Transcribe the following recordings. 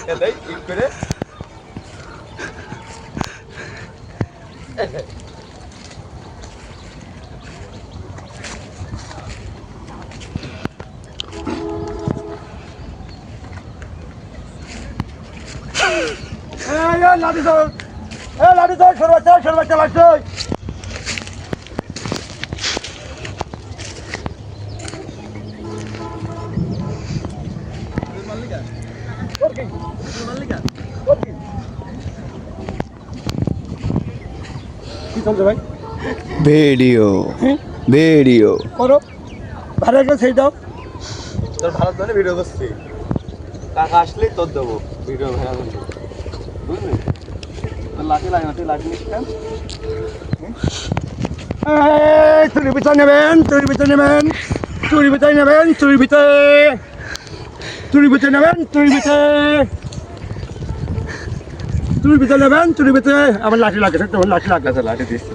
এটাই ঠিক করে লাঠি ধর লাঠি ধর সরবাচ্চা লাগছে কি চলছে ভাই ভিডিও ভিডিও করো ভালো একটা সেই দাও তোর ভালো ধরে ভিডিও করছি টাকা আসলেই তোর দেবো ভিডিও ভাইরাল করতে বুঝলি তোর লাঠি লাগে না তুই লাঠি নিস কেন চুরি বিচার নেবেন চুরি বিচার নেবেন চুরি বিচার নেবেন চুরি ভিতরে চুরি বিচার নেবেন চুরি ভিতরে চুরি বিচার নেবেন চুরি ভিতরে আমার লাঠি লাগে লাঠি লাগে লাঠি দিচ্ছি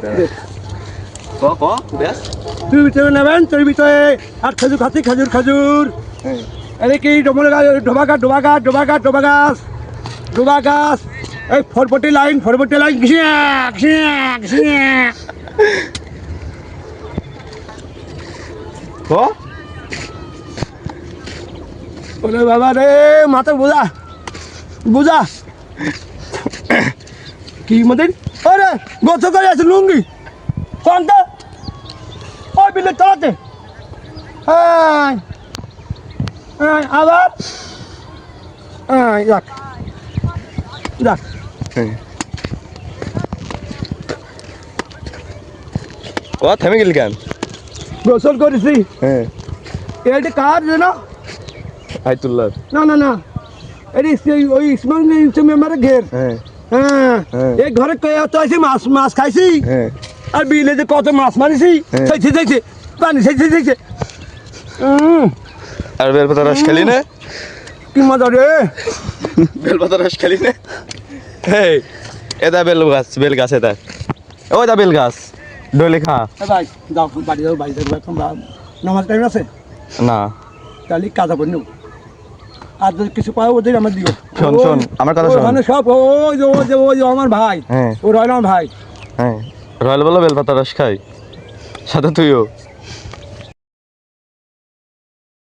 ব্যাস চুরি ভিতরে নেবেন চুরি ভিতরে আর খেজুর খাচ্ছি খেজুর খেজুর আরে কি ডোবা গাছ ডোবা গাছ ডোবা গাছ ডোবা গাছ ডোবা গাছ এই ফরপটি লাইন ওরে বাবা রে মাথা বোঝা বোঝা কি মদের আরে গছ করে আছে লুঙ্গি কোনটা ওই বিলে তলাতে হ্যাঁ হ্যাঁ আবার হ্যাঁ যাক যাক ও থেমে গেল কেন গোসল করেছি হ্যাঁ এটা কার যেন আইতুল্লাহ না না না এটি ওই ইসমাইল মেম্বারে ঘের হ্যাঁ হ্যাঁ হ্যাঁ। এই ঘরে তো আছে মাছ মাছ খাইছি হ্যাঁ আর বিলে যে কত মাছ মারিছি হ্যাঁ। চাইছে পানি চাইছে আর বেলপাতা রস খেলি না কি মজা রে বেলপাতা রস খেলি না এই এটা বেল গাছ এটা ওইটা বেল গাছ ডলে খা ভাই যাও বাড়ি যাও বাড়ি যাও এখন নামাজ টাইম আছে না তাহলে কাজা করে নেব আর যদি কিছু পাও ওদের আমার দিও শোন আমার কথা শোন ওখানে সব ওই যে আমার ভাই হ্যাঁ ও রয়লাম ভাই হ্যাঁ রয়্যাল বলো বেলপাতা রস খাই সাথে তুইও